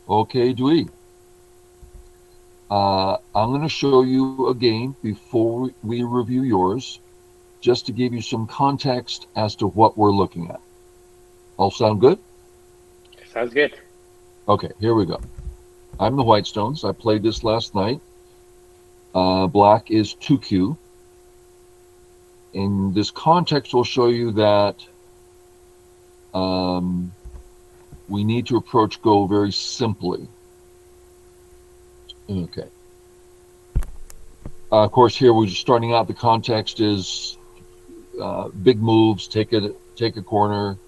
Okay, Dewey. I'm going to show you a game before we review yours, just to give you some context as to what we're looking at. All sound good? Sounds good. Okay, here we go. I'm the Whitestones. I played this last night. Black is 2Q. In this context, will show you that um, we need to approach Go very simply. Okay. Of course, here we're just starting out. The context is big moves, take a corner.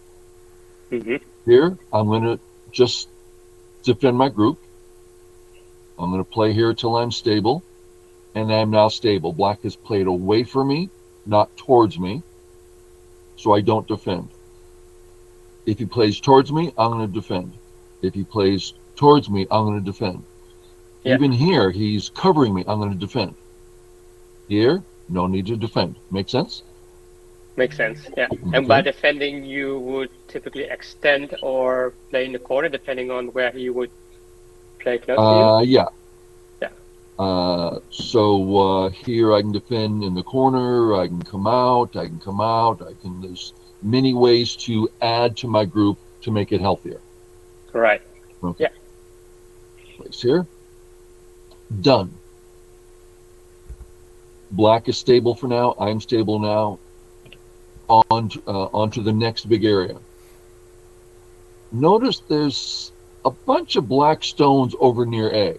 Mm-hmm. Here, I'm going to just defend my group. I'm going to play here till I'm stable, and I'm now stable. Black has played away from me, not towards me, so I don't defend. If he plays towards me, I'm going to defend. If he plays towards me, I'm going to defend. Yeah. Even here, he's covering me, I'm going to defend. Here, no need to defend. Make sense? Makes sense. Yeah. Okay. And by defending, you would typically extend or play in the corner, depending on where he would play close to you. Yeah. Yeah. So here I can defend in the corner. I can come out. There's many ways to add to my group to make it healthier. Right. Okay. Yeah. Place here. Done. Black is stable for now. I'm stable now. On to the next big area. Notice there's a bunch of black stones over near A.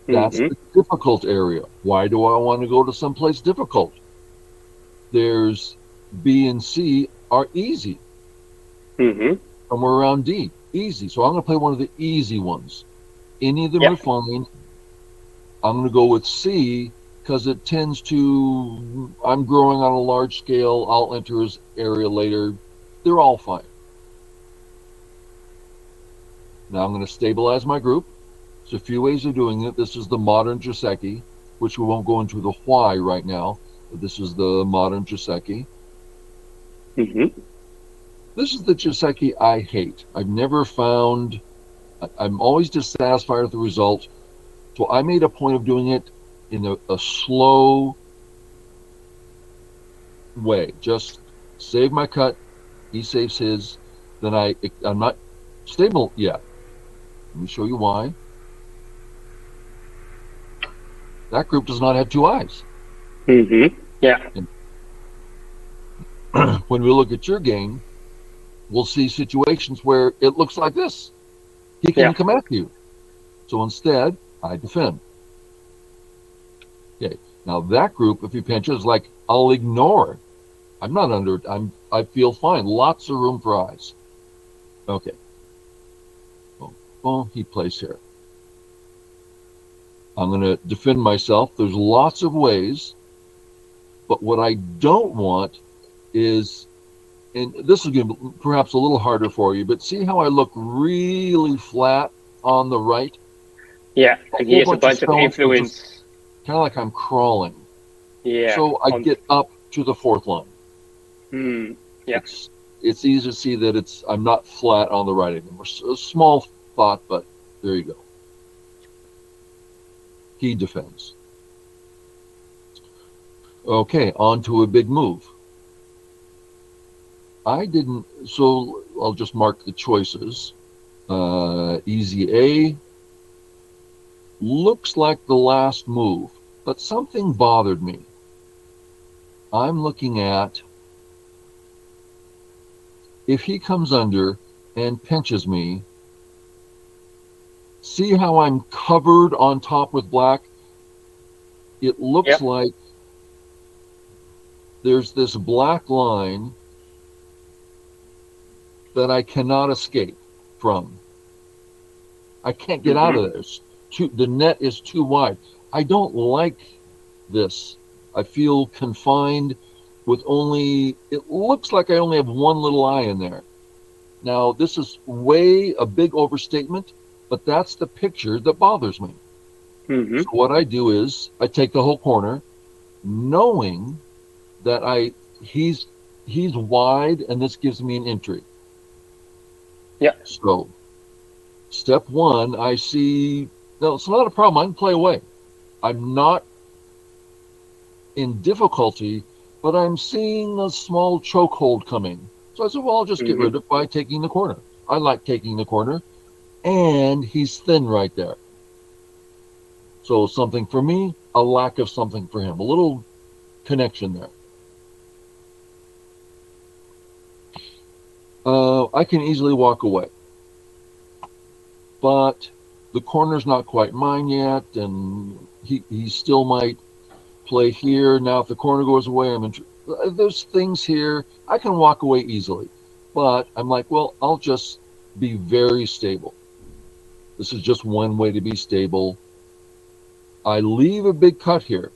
That's the difficult area. Why do I want to go to someplace difficult? There's B and C are easy. Somewhere around D, easy. So I'm going to play one of the easy ones. Any of them are fine. I'm going to go with C because it tends to, I'm growing on a large scale. I'll enter his area later. They're all fine. Now I'm going to stabilize my group. There's a few ways of doing it. This is the modern Joseki, which we won't go into the why right now, but this is the modern Joseki. This is the Joseki I hate. I've never found, I'm always dissatisfied with the result. So I made a point of doing it in a slow way. Just save my cut, he saves his, then I'm not stable yet. Let me show you why. That group does not have two eyes. Yeah. And when we look at your game, we'll see situations where it looks like this. He can come after you. So instead, I defend. Okay. Now that group, if he pinches, like I'll ignore. I'm not under. I feel fine. Lots of room for eyes. Okay. Well, he plays here. I'm going to defend myself. There's lots of ways, but what I don't want is, and this is going to be perhaps a little harder for you, but see how I look really flat on the right? Yeah, and he has a bunch of influence. Kind of like I'm crawling. Yeah. So I get up to the fourth line. Yeah. It's easy to see that I'm not flat on the right anymore. A small thought, but there you go. He defends. Okay, on to a big move. So I'll just mark the choices. Easy A. Looks like the last move, but something bothered me. I'm looking at if he comes under and pinches me, see how I'm covered on top with black? It looks like there's this black line that I cannot escape from. I can't get out of this. The net is too wide. I don't like this. I feel confined with it looks like I only have one little eye in there. Now, this is a big overstatement, but that's the picture that bothers me. So what I do is I take the whole corner, knowing that he's wide and this gives me an entry. Yeah. So Step one, I see, no, it's not a problem. I can play away. I'm not in difficulty, but I'm seeing a small chokehold coming. So I said, well, I'll just get Mm-hmm. rid of it by taking the corner. I like taking the corner, and he's thin right there. So something for me, a lack of something for him, a little connection there. I can easily walk away, but the corner's not quite mine yet, and he still might play here. Now, if the corner goes away, there's things here. I can walk away easily, but I'm like, well, I'll just be very stable. This is just one way to be stable. I leave a big cut here,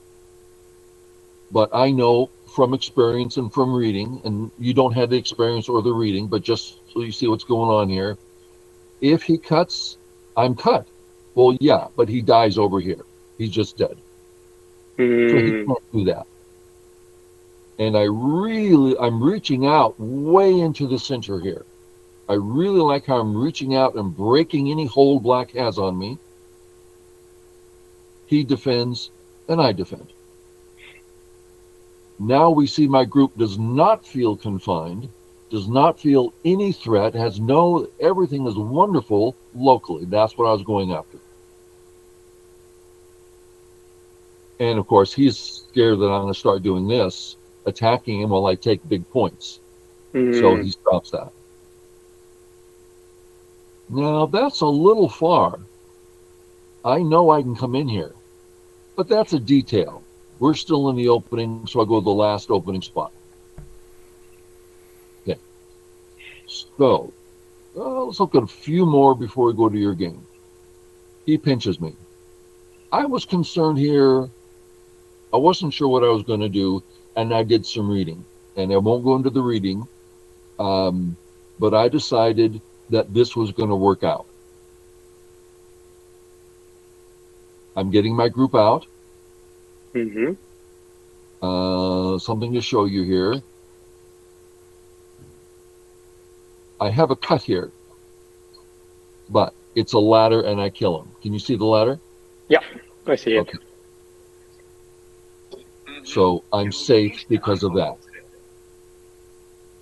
but I know from experience and from reading, and you don't have the experience or the reading, but just so you see what's going on here. If he cuts, I'm cut. Well, yeah, but he dies over here. He's just dead. So he Mm. can't do that. And I'm reaching out way into the center here. I really like how I'm reaching out and breaking any hold black has on me. He defends, and I defend. Now we see my group does not feel confined, does not feel any threat, everything is wonderful locally. That's what I was going after. And of course, he's scared that I'm going to start doing this, attacking him while I take big points. So Mm. he stops that. Now, that's a little far. I know I can come in here, but that's a detail. We're still in the opening, so I go to the last opening spot. Okay, so let's look at a few more before we go to your game. He pinches me. I was concerned here. I wasn't sure what I was going to do, and I did some reading. And I won't go into the reading, but I decided that this was going to work out. I'm getting my group out. Mm-hmm. Something to show you here. I have a cut here, but it's a ladder and I kill him. Can you see the ladder? Yeah, I see it. Okay. So I'm safe because of that.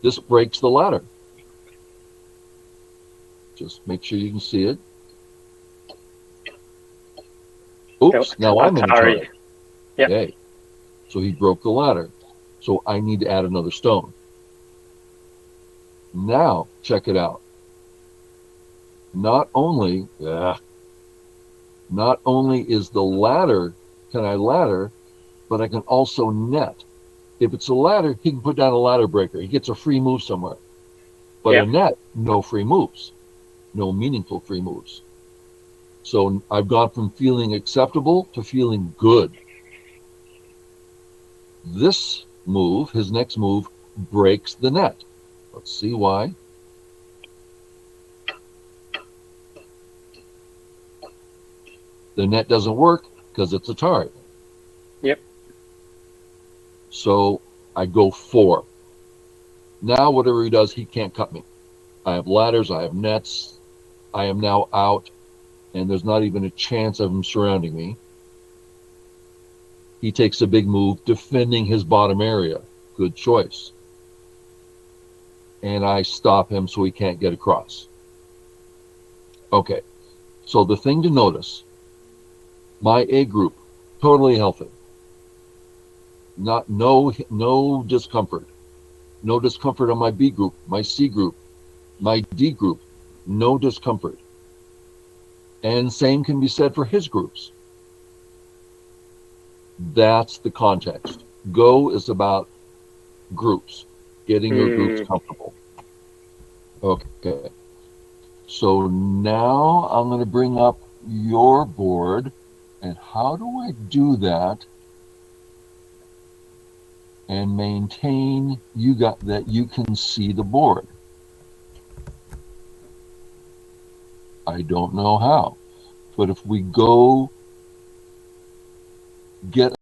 This breaks the ladder. Just make sure you can see it. Oops, now I'm in the Atari. turret. Yeah. Okay. So he broke the ladder. So I need to add another stone. Now, check it out. Not only is the ladder, can I ladder, but I can also net. If it's a ladder, he can put down a ladder breaker. He gets a free move somewhere. But Yeah. a net, no free moves. No meaningful free moves. So I've gone from feeling acceptable to feeling good. This move, his next move, breaks the net. Let's see why. The net doesn't work because it's a target. Yep. So I go 4. Now whatever he does, he can't cut me. I have ladders, I have nets. I am now out, and there's not even a chance of him surrounding me. He takes a big move, defending his bottom area. Good choice. And I stop him so he can't get across. Okay, so the thing to notice, my A group, totally healthy. No discomfort. No discomfort on my B group, my C group, my D group. No discomfort. And same can be said for his groups. That's the context. Go is about groups, getting your groups comfortable. Okay. So now I'm going to bring up your board. And how do I do that and maintain that you can see the board? I don't know how. But if we go get